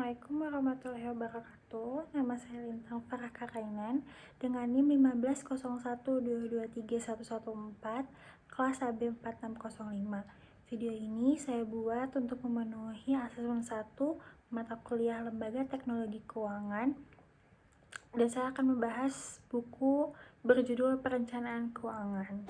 Assalamualaikum warahmatullahi wabarakatuh. Nama saya Lintang Farah Karainan dengan NIM 1501223114 kelas AB 4605. Video ini saya buat untuk memenuhi asesmen 1 mata kuliah Lembaga Teknologi Keuangan, dan saya akan membahas buku berjudul Perencanaan Keuangan.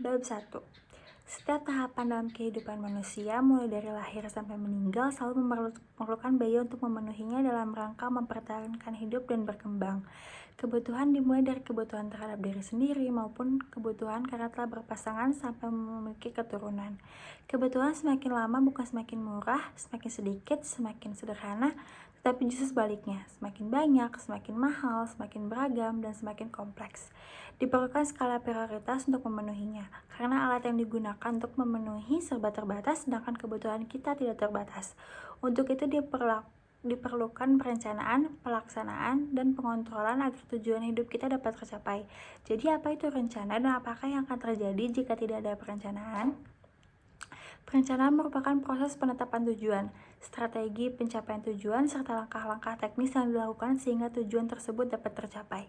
Bab 1. Setiap tahapan dalam kehidupan manusia, mulai dari lahir sampai meninggal, selalu memerlukan biaya untuk memenuhinya dalam rangka mempertahankan hidup dan berkembang. Kebutuhan dimulai dari kebutuhan terhadap diri sendiri maupun kebutuhan karena telah berpasangan sampai memiliki keturunan. Kebutuhan semakin lama bukan semakin murah, semakin sedikit, semakin sederhana, tetapi justru sebaliknya, semakin banyak, semakin mahal, semakin beragam, dan semakin kompleks. Diperlukan skala prioritas untuk memenuhinya, karena alat yang digunakan untuk memenuhi serba terbatas, sedangkan kebutuhan kita tidak terbatas. Untuk itu diperlukan perencanaan, pelaksanaan, dan pengontrolan agar tujuan hidup kita dapat tercapai. Jadi apa itu rencana dan apakah yang akan terjadi jika tidak ada perencanaan? Perencanaan merupakan proses penetapan tujuan, strategi pencapaian tujuan, serta langkah-langkah teknis yang dilakukan sehingga tujuan tersebut dapat tercapai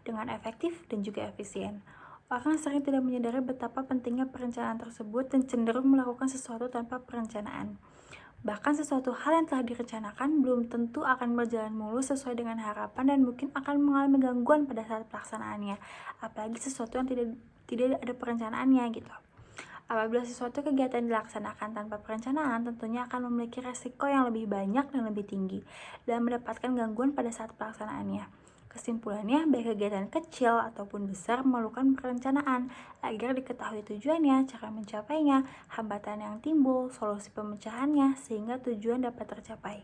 dengan efektif dan juga efisien. Orang sering tidak menyadari betapa pentingnya perencanaan tersebut dan cenderung melakukan sesuatu tanpa perencanaan. Bahkan sesuatu hal yang telah direncanakan belum tentu akan berjalan mulus sesuai dengan harapan dan mungkin akan mengalami gangguan pada saat pelaksanaannya, apalagi sesuatu yang tidak ada perencanaannya gitu. Apabila sesuatu kegiatan dilaksanakan tanpa perencanaan, tentunya akan memiliki resiko yang lebih banyak dan lebih tinggi dan mendapatkan gangguan pada saat pelaksanaannya. Kesimpulannya, baik kegiatan kecil ataupun besar memerlukan perencanaan agar diketahui tujuannya, cara mencapainya, hambatan yang timbul, solusi pemecahannya, sehingga tujuan dapat tercapai.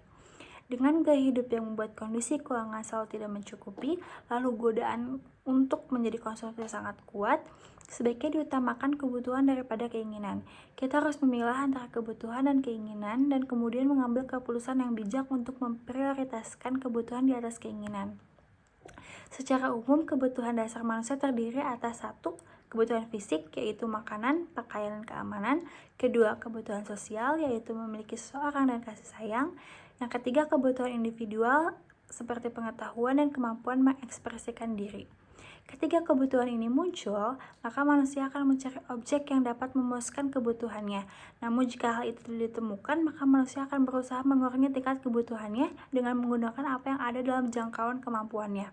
Dengan gaya hidup yang membuat kondisi keuangan selalu tidak mencukupi, lalu godaan untuk menjadi konsumsi sangat kuat, sebaiknya diutamakan kebutuhan daripada keinginan. Kita harus memilah antara kebutuhan dan keinginan dan kemudian mengambil keputusan yang bijak untuk memprioritaskan kebutuhan di atas keinginan. Secara umum, kebutuhan dasar manusia terdiri atas 1. Kebutuhan fisik, yaitu makanan, pakaian, dan keamanan. 2. Kebutuhan sosial, yaitu memiliki seseorang dan kasih sayang. Yang ketiga, kebutuhan individual, seperti pengetahuan dan kemampuan mengekspresikan diri. Ketika kebutuhan ini muncul, maka manusia akan mencari objek yang dapat memuaskan kebutuhannya. Namun jika hal itu tidak ditemukan, maka manusia akan berusaha mengurangi tingkat kebutuhannya dengan menggunakan apa yang ada dalam jangkauan kemampuannya.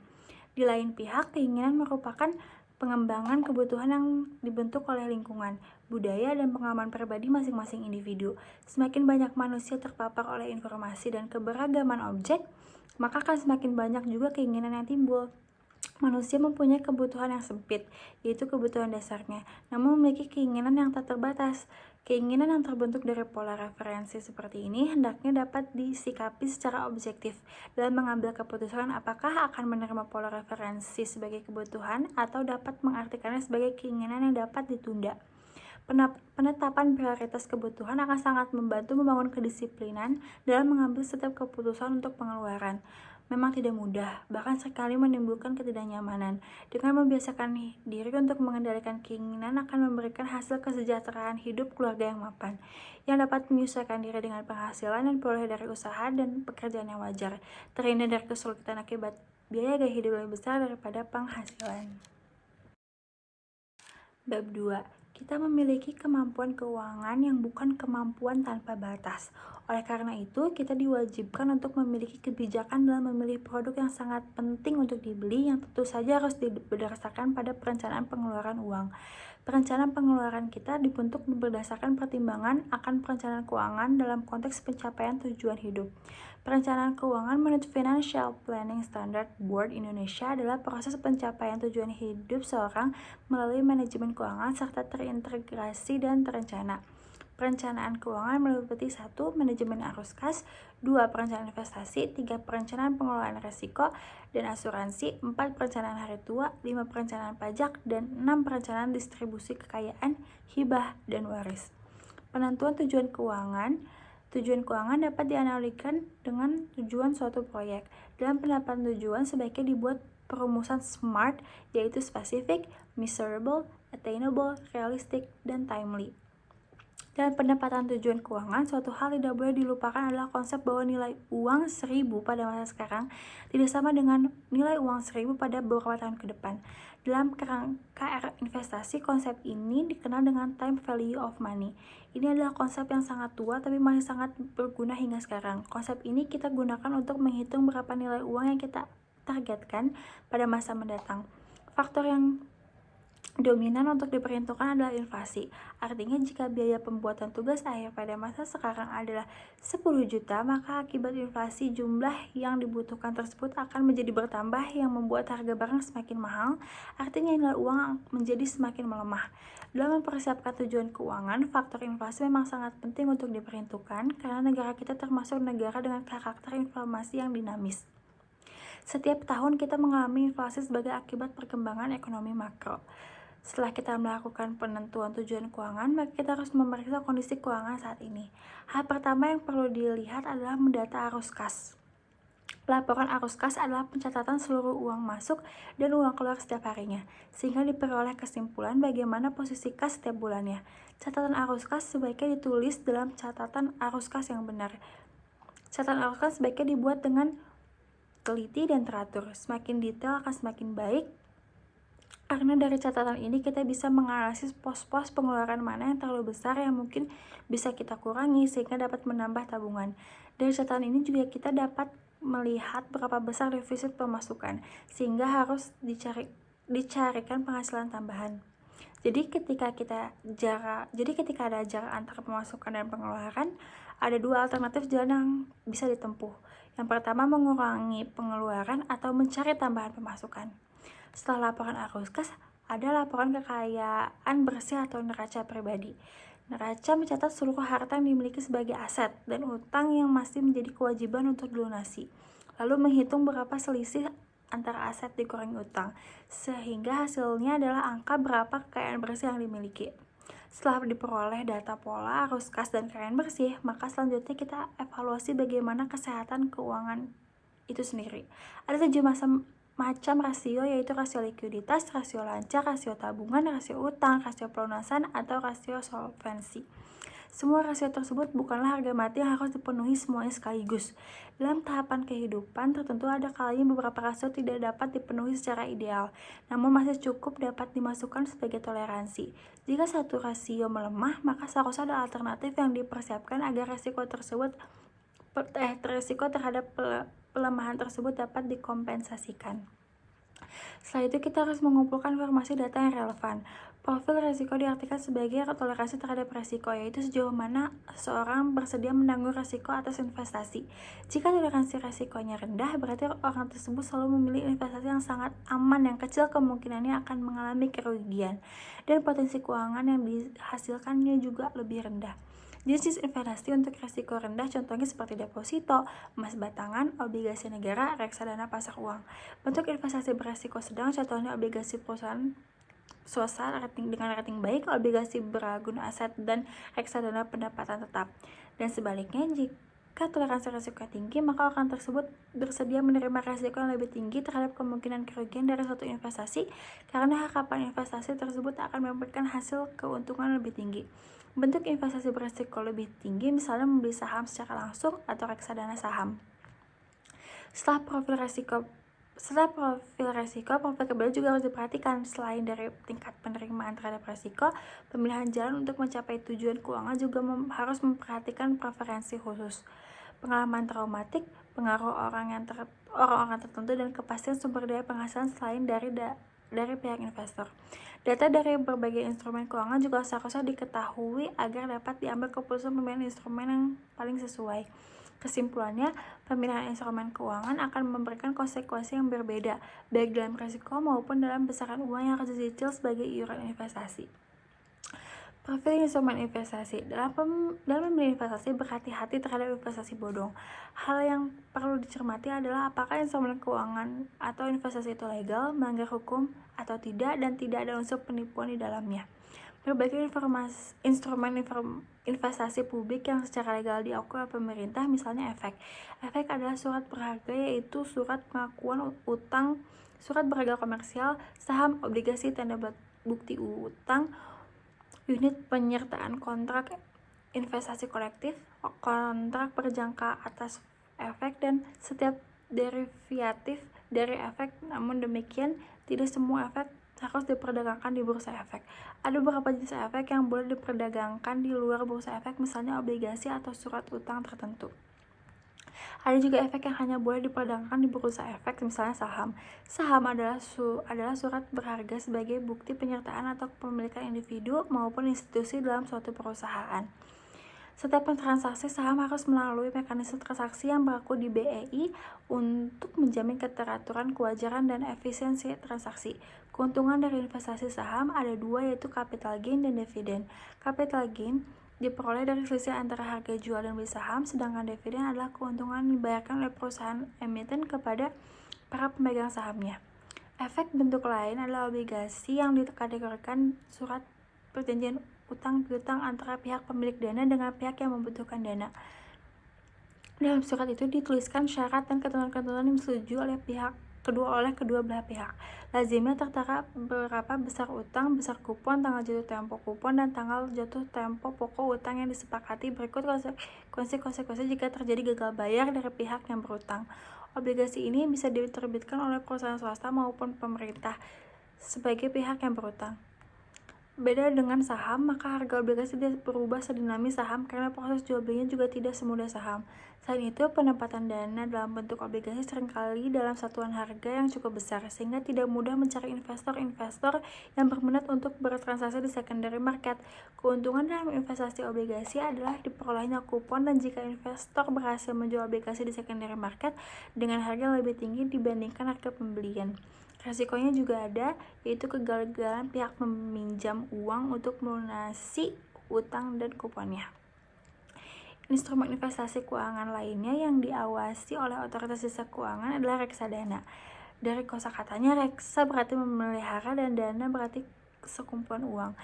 Di lain pihak, keinginan merupakan pengembangan kebutuhan yang dibentuk oleh lingkungan, budaya, dan pengalaman pribadi masing-masing individu. Semakin banyak manusia terpapar oleh informasi dan keberagaman objek, maka akan semakin banyak juga keinginan yang timbul. Manusia mempunyai kebutuhan yang sempit, yaitu kebutuhan dasarnya, namun memiliki keinginan yang tak terbatas. Keinginan yang terbentuk dari pola referensi seperti ini hendaknya dapat disikapi secara objektif dalam mengambil keputusan apakah akan menerima pola referensi sebagai kebutuhan atau dapat mengartikannya sebagai keinginan yang dapat ditunda. Penetapan prioritas kebutuhan akan sangat membantu membangun kedisiplinan dalam mengambil setiap keputusan untuk pengeluaran. Memang tidak mudah, bahkan sekali menimbulkan ketidaknyamanan. Dengan membiasakan diri untuk mengendalikan keinginan akan memberikan hasil kesejahteraan hidup keluarga yang mapan, yang dapat menyesuaikan diri dengan penghasilan dan peroleh dari usaha dan pekerjaan yang wajar, terhindar dari kesulitan akibat biaya gaya hidup lebih besar daripada penghasilan. Bab 2. Kita memiliki kemampuan keuangan yang bukan kemampuan tanpa batas. Oleh karena itu, kita diwajibkan untuk memiliki kebijakan dalam memilih produk yang sangat penting untuk dibeli, yang tentu saja harus berdasarkan pada perencanaan pengeluaran uang. Perencanaan pengeluaran kita dibentuk berdasarkan pertimbangan akan perencanaan keuangan dalam konteks pencapaian tujuan hidup. Perencanaan keuangan menurut Financial Planning Standard Board Indonesia adalah proses pencapaian tujuan hidup seorang melalui manajemen keuangan serta terintegrasi dan terencana. Perencanaan keuangan meliputi 1. Manajemen arus kas, 2. Perencanaan investasi, 3. Perencanaan pengelolaan risiko dan asuransi, 4. Perencanaan hari tua, 5. Perencanaan pajak, dan 6. Perencanaan distribusi kekayaan, hibah, dan waris. Penentuan tujuan keuangan. Tujuan keuangan dapat dianalogikan dengan tujuan suatu proyek. Dalam penetapan tujuan sebaiknya dibuat perumusan SMART, yaitu specific, measurable, attainable, realistic, dan timely. Dalam pendapatan tujuan keuangan, suatu hal tidak boleh dilupakan adalah konsep bahwa nilai uang 1.000 pada masa sekarang tidak sama dengan nilai uang 1.000 pada beberapa tahun ke depan. Dalam kerangka era investasi, konsep ini dikenal dengan time value of money. Ini adalah konsep yang sangat tua tapi masih sangat berguna hingga sekarang. Konsep ini kita gunakan untuk menghitung berapa nilai uang yang kita targetkan pada masa mendatang. Faktor yang dominan untuk diperhitungkan adalah inflasi. Artinya jika biaya pembuatan tugas akhir pada masa sekarang adalah 10 juta, maka akibat inflasi jumlah yang dibutuhkan tersebut akan menjadi bertambah yang membuat harga barang semakin mahal, artinya nilai uang menjadi semakin melemah. Dalam mempersiapkan tujuan keuangan, faktor inflasi memang sangat penting untuk diperhitungkan karena negara kita termasuk negara dengan karakter inflasi yang dinamis. Setiap tahun kita mengalami inflasi sebagai akibat perkembangan ekonomi makro. Setelah kita melakukan penentuan tujuan keuangan, maka kita harus memeriksa kondisi keuangan saat ini. Hal pertama yang perlu dilihat adalah mendata arus kas. Laporan arus kas adalah pencatatan seluruh uang masuk dan uang keluar setiap harinya, sehingga diperoleh kesimpulan bagaimana posisi kas setiap bulannya. Catatan arus kas sebaiknya ditulis dalam catatan arus kas yang benar. Catatan arus kas sebaiknya dibuat dengan teliti dan teratur. Semakin detail akan semakin baik, karena dari catatan ini kita bisa menganalisis pos-pos pengeluaran mana yang terlalu besar yang mungkin bisa kita kurangi sehingga dapat menambah tabungan. Dari catatan ini juga kita dapat melihat berapa besar defisit pemasukan sehingga harus dicarikan penghasilan tambahan. Jadi ketika ada jarak antara pemasukan dan pengeluaran, ada dua alternatif jalan yang bisa ditempuh. Yang pertama, mengurangi pengeluaran atau mencari tambahan pemasukan. Setelah laporan arus kas, ada laporan kekayaan bersih atau neraca pribadi. Neraca mencatat seluruh harta yang dimiliki sebagai aset dan utang yang masih menjadi kewajiban untuk dilunasi. Lalu menghitung berapa selisih antara aset dikurangi utang, sehingga hasilnya adalah angka berapa kekayaan bersih yang dimiliki. Setelah diperoleh data pola arus kas dan kekayaan bersih, maka selanjutnya kita evaluasi bagaimana kesehatan keuangan itu sendiri. Ada 7 macam rasio, yaitu rasio likuiditas, rasio lancar, rasio tabungan, rasio utang, rasio pelunasan, atau rasio solvensi. Semua rasio tersebut bukanlah harga mati yang harus dipenuhi semuanya sekaligus. Dalam tahapan kehidupan tertentu ada kalanya beberapa rasio tidak dapat dipenuhi secara ideal, namun masih cukup dapat dimasukkan sebagai toleransi. Jika satu rasio melemah, maka seharusnya ada alternatif yang dipersiapkan agar resiko terhadap pelemahan tersebut dapat dikompensasikan. Setelah itu kita harus mengumpulkan informasi data yang relevan. Profil risiko diartikan sebagai toleransi terhadap risiko, yaitu sejauh mana seseorang bersedia menanggung risiko atas investasi. Jika toleransi risikonya rendah, berarti orang tersebut selalu memilih investasi yang sangat aman, yang kecil kemungkinannya akan mengalami kerugian, dan potensi keuangan yang dihasilkannya juga lebih rendah. Jenis investasi untuk risiko rendah contohnya seperti deposito, emas batangan, obligasi negara, reksadana pasar uang. Bentuk investasi berisiko sedang contohnya obligasi perusahaan swasta dengan rating baik, obligasi berguna aset, dan reksadana pendapatan tetap. Dan sebaliknya, jika toleransi risiko tinggi, maka orang tersebut bersedia menerima risiko yang lebih tinggi terhadap kemungkinan kerugian dari suatu investasi karena harapan investasi tersebut akan memberikan hasil keuntungan lebih tinggi. Bentuk investasi berisiko lebih tinggi misalnya membeli saham secara langsung atau reksadana saham. Setelah profil resiko, profil kebijakan juga harus diperhatikan. Selain dari tingkat penerimaan terhadap resiko, pemilihan jalan untuk mencapai tujuan keuangan juga harus memperhatikan preferensi khusus. Pengalaman traumatik, pengaruh orang-orang tertentu, dan kepastian sumber daya penghasilan selain dari pihak investor. Data dari berbagai instrumen keuangan juga seharusnya diketahui agar dapat diambil keputusan pemilihan instrumen yang paling sesuai. Kesimpulannya, pemilihan instrumen keuangan akan memberikan konsekuensi yang berbeda, baik dalam risiko maupun dalam besaran uang yang harus dicicil sebagai iuran investasi. Profil instrumen investasi. Dalam memilih investasi, berhati-hati terhadap investasi bodong. Hal yang perlu dicermati adalah apakah instrumen keuangan atau investasi itu legal, melanggar hukum atau tidak, dan tidak ada unsur penipuan di dalamnya. Berbagai instrumen investasi publik yang secara legal diakui oleh pemerintah, misalnya efek. Efek adalah surat berharga, yaitu surat pengakuan utang, surat berharga komersial, saham, obligasi, tanda bukti utang, unit penyertaan kontrak investasi kolektif, kontrak berjangka atas efek, dan setiap derivatif dari efek. Namun demikian, tidak semua efek harus diperdagangkan di bursa efek. Ada beberapa jenis efek yang boleh diperdagangkan di luar bursa efek, misalnya obligasi atau surat utang tertentu. Ada juga efek yang hanya boleh diperdagangkan di bursa efek, misalnya saham. Saham adalah surat berharga sebagai bukti penyertaan atau kepemilikan individu maupun institusi dalam suatu perusahaan. Setiap transaksi saham harus melalui mekanisme transaksi yang berlaku di BEI untuk menjamin keteraturan, kewajaran, dan efisiensi transaksi. Keuntungan dari investasi saham ada dua, yaitu capital gain dan dividen. Capital gain diperoleh dari selisih antara harga jual dan beli saham, sedangkan dividen adalah keuntungan yang dibayarkan oleh perusahaan emiten kepada para pemegang sahamnya. Efek bentuk lain adalah obligasi yang dikategorikan surat perjanjian utang piutang antara pihak pemilik dana dengan pihak yang membutuhkan dana. Dalam surat itu dituliskan syarat dan ketentuan-ketentuan yang disetujui oleh kedua belah pihak. Lazimnya tertera berapa besar utang, besar kupon, tanggal jatuh tempo kupon, dan tanggal jatuh tempo pokok utang yang disepakati. Berikut konsekuensi jika terjadi gagal bayar dari pihak yang berutang. Obligasi ini bisa diterbitkan oleh perusahaan swasta maupun pemerintah sebagai pihak yang berutang. Beda dengan saham, maka harga obligasi tidak berubah sedinamis saham karena proses jual belinya juga tidak semudah saham. Selain itu, penempatan dana dalam bentuk obligasi seringkali dalam satuan harga yang cukup besar, sehingga tidak mudah mencari investor-investor yang berminat untuk bertransaksi di secondary market. Keuntungan dalam investasi obligasi adalah diperolehnya kupon, dan jika investor berhasil menjual obligasi di secondary market dengan harga lebih tinggi dibandingkan harga pembelian. Resikonya juga ada, yaitu kegagalan pihak meminjam uang untuk melunasi utang dan kuponnya. Instrumen investasi keuangan lainnya yang diawasi oleh otoritas jasa keuangan adalah reksadana. Dari kosakatanya, reksa berarti memelihara dan dana berarti sekumpulan uang.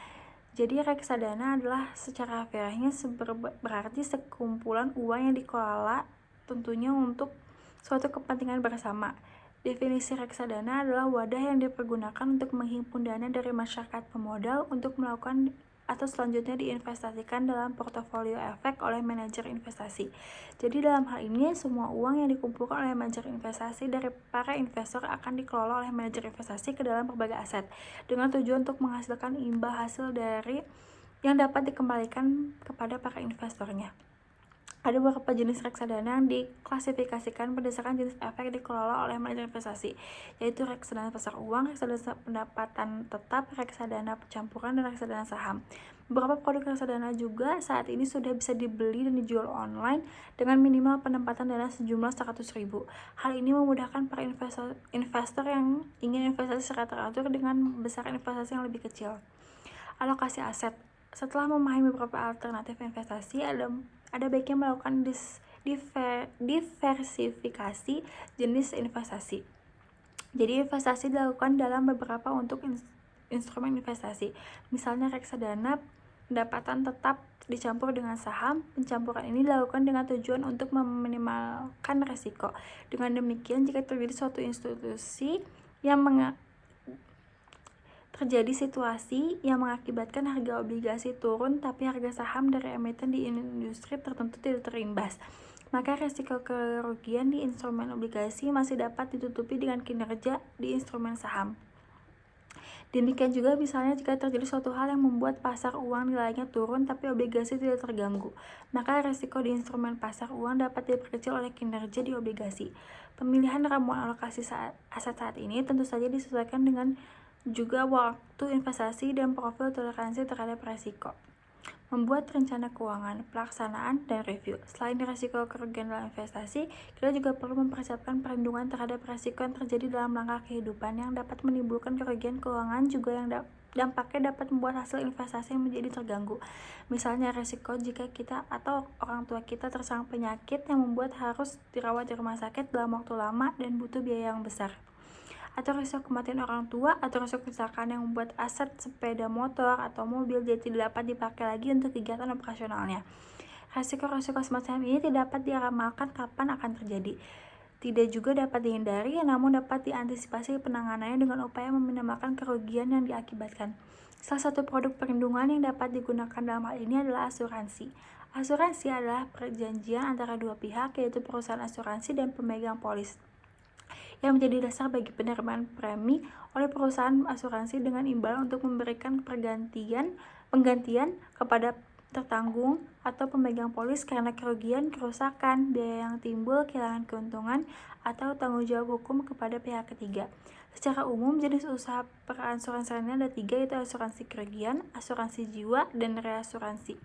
Jadi reksadana adalah secara harfiahnya berarti sekumpulan uang yang dikelola tentunya untuk suatu kepentingan bersama. Definisi reksadana adalah wadah yang dipergunakan untuk menghimpun dana dari masyarakat pemodal untuk melakukan atau selanjutnya diinvestasikan dalam portofolio efek oleh manajer investasi. Jadi dalam hal ini, semua uang yang dikumpulkan oleh manajer investasi dari para investor akan dikelola oleh manajer investasi ke dalam berbagai aset dengan tujuan untuk menghasilkan imbal hasil dari yang dapat dikembalikan kepada para investornya. Ada beberapa jenis reksadana yang diklasifikasikan berdasarkan jenis efek yang dikelola oleh manajer investasi, yaitu reksadana pasar uang, reksadana pendapatan tetap, reksadana campuran, dan reksadana saham. Beberapa produk reksadana juga saat ini sudah bisa dibeli dan dijual online dengan minimal penempatan dana sejumlah 100.000. Hal ini memudahkan para investor yang ingin investasi secara teratur dengan besaran investasi yang lebih kecil. Alokasi aset. Setelah memahami beberapa alternatif investasi, ada baiknya melakukan diversifikasi jenis investasi. Jadi investasi dilakukan dalam beberapa untuk instrumen investasi. Misalnya reksadana pendapatan tetap dicampur dengan saham. Pencampuran ini dilakukan dengan tujuan untuk meminimalkan risiko. Dengan demikian, jika terjadi suatu institusi yang terjadi situasi yang mengakibatkan harga obligasi turun tapi harga saham dari emiten di industri tertentu tidak terimbas, maka risiko kerugian di instrumen obligasi masih dapat ditutupi dengan kinerja di instrumen saham. Demikian juga misalnya jika terjadi suatu hal yang membuat pasar uang nilainya turun tapi obligasi tidak terganggu, maka risiko di instrumen pasar uang dapat diperkecil oleh kinerja di obligasi. Pemilihan ramuan alokasi aset saat ini tentu saja disesuaikan dengan juga waktu investasi dan profil toleransi terhadap risiko. Membuat rencana keuangan, pelaksanaan, dan review. Selain risiko kerugian dalam investasi, kita juga perlu mempersiapkan perlindungan terhadap risiko yang terjadi dalam langkah kehidupan yang dapat menimbulkan kerugian keuangan, juga yang dampaknya dapat membuat hasil investasi yang menjadi terganggu. Misalnya risiko jika kita atau orang tua kita terserang penyakit yang membuat harus dirawat di rumah sakit dalam waktu lama dan butuh biaya yang besar, atau risiko kematian orang tua, atau risiko kecelakaan yang membuat aset sepeda motor atau mobil jadi tidak dapat dipakai lagi untuk kegiatan operasionalnya. Risiko-risiko semacam ini tidak dapat diramalkan kapan akan terjadi, tidak juga dapat dihindari, namun dapat diantisipasi penanganannya dengan upaya meminimalkan kerugian yang diakibatkan. Salah satu produk perlindungan yang dapat digunakan dalam hal ini adalah asuransi. Asuransi adalah perjanjian antara dua pihak, yaitu perusahaan asuransi dan pemegang polis, yang menjadi dasar bagi penerimaan premi oleh perusahaan asuransi dengan imbalan untuk memberikan penggantian kepada tertanggung atau pemegang polis karena kerugian, kerusakan, biaya yang timbul, kehilangan keuntungan, atau tanggung jawab hukum kepada pihak ketiga. Secara umum, jenis usaha perasuransian ada 3, yaitu asuransi kerugian, asuransi jiwa, dan reasuransi.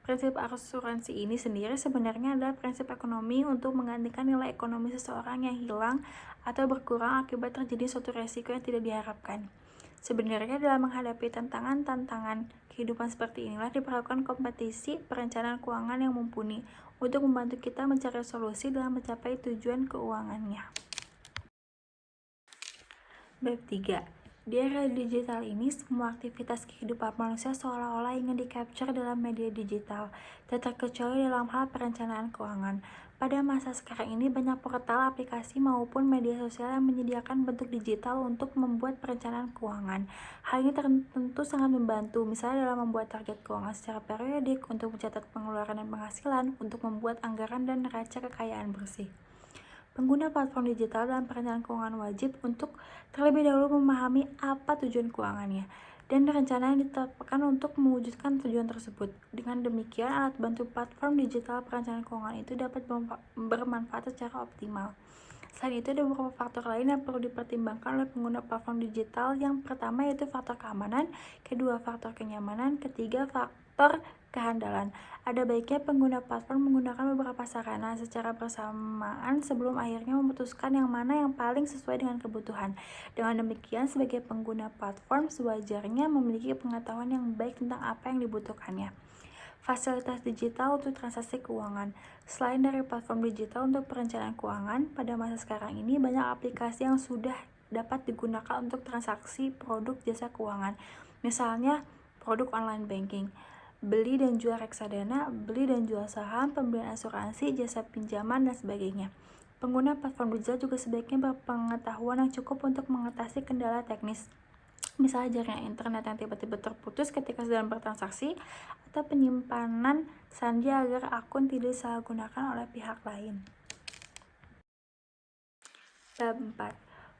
Prinsip asuransi ini sendiri sebenarnya adalah prinsip ekonomi untuk menggantikan nilai ekonomi seseorang yang hilang atau berkurang akibat terjadi suatu resiko yang tidak diharapkan. Sebenarnya dalam menghadapi tantangan kehidupan seperti inilah diperlukan kompetisi perencanaan keuangan yang mumpuni untuk membantu kita mencari solusi dalam mencapai tujuan keuangannya. Bab 3. Di era digital ini, semua aktivitas kehidupan manusia seolah-olah ingin di-capture dalam media digital, tak terkecuali dalam hal perencanaan keuangan. Pada masa sekarang ini, banyak portal, aplikasi, maupun media sosial yang menyediakan bentuk digital untuk membuat perencanaan keuangan. Hal ini tentu sangat membantu, misalnya dalam membuat target keuangan secara periodik, untuk mencatat pengeluaran dan penghasilan, untuk membuat anggaran dan neraca kekayaan bersih. Pengguna platform digital dalam perencanaan keuangan wajib untuk terlebih dahulu memahami apa tujuan keuangannya dan rencana yang ditetapkan untuk mewujudkan tujuan tersebut. Dengan demikian, alat bantu platform digital perencanaan keuangan itu dapat bermanfaat secara optimal. Selain itu, ada beberapa faktor lain yang perlu dipertimbangkan oleh pengguna platform digital. Yang pertama yaitu faktor keamanan, kedua faktor kenyamanan, ketiga faktor kehandalan. Ada baiknya pengguna platform menggunakan beberapa sarana secara bersamaan sebelum akhirnya memutuskan yang mana yang paling sesuai dengan kebutuhan. Dengan demikian, sebagai pengguna platform sewajarnya memiliki pengetahuan yang baik tentang apa yang dibutuhkannya. Fasilitas digital untuk transaksi keuangan. Selain dari platform digital untuk perencanaan keuangan, pada masa sekarang ini banyak aplikasi yang sudah dapat digunakan untuk transaksi produk jasa keuangan. Misalnya, produk online banking, beli dan jual reksadana, beli dan jual saham, pembelian asuransi, jasa pinjaman, dan sebagainya. Pengguna platform digital juga sebaiknya berpengetahuan yang cukup untuk mengatasi kendala teknis, misalnya jaringan internet yang tiba-tiba terputus ketika sedang bertransaksi, atau penyimpanan sandi agar akun tidak disalahgunakan oleh pihak lain. Bab 4.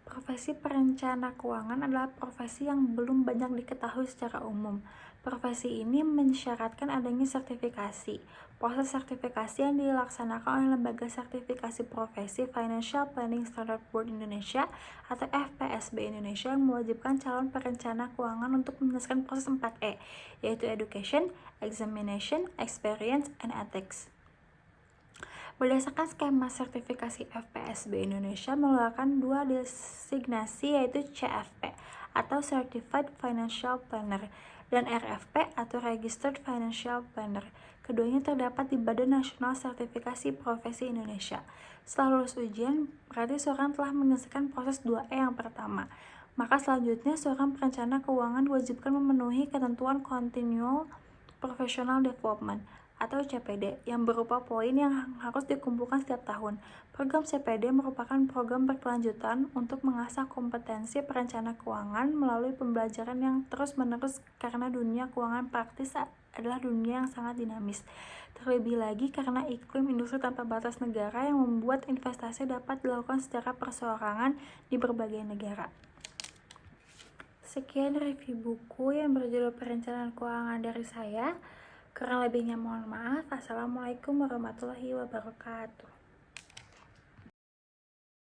Profesi perencana keuangan adalah profesi yang belum banyak diketahui secara umum. Profesi ini mensyaratkan adanya sertifikasi. Proses sertifikasi yang dilaksanakan oleh Lembaga Sertifikasi Profesi Financial Planning Standard Board Indonesia atau FPSB Indonesia yang mewajibkan calon perencana keuangan untuk menyelesaikan proses 4E, yaitu Education, Examination, Experience, and Ethics. Berdasarkan skema sertifikasi FPSB Indonesia mengeluarkan 2 designasi, yaitu CFP atau Certified Financial Planner dan RFP atau Registered Financial Planner. Keduanya terdapat di Badan Nasional Sertifikasi Profesi Indonesia. Setelah lulus ujian, berarti seorang telah menyelesaikan proses 2E yang pertama. Maka selanjutnya seorang perencana keuangan diwajibkan memenuhi ketentuan Continual Professional Development atau CPD yang berupa poin yang harus dikumpulkan setiap tahun. Program CPD merupakan program berkelanjutan untuk mengasah kompetensi perencana keuangan melalui pembelajaran yang terus-menerus karena dunia keuangan praktis adalah dunia yang sangat dinamis. Terlebih lagi karena iklim industri tanpa batas negara yang membuat investasi dapat dilakukan secara perseorangan di berbagai negara. Sekian review buku yang berjudul Perencanaan Keuangan dari saya. Kurang lebihnya mohon maaf. Assalamualaikum warahmatullahi wabarakatuh.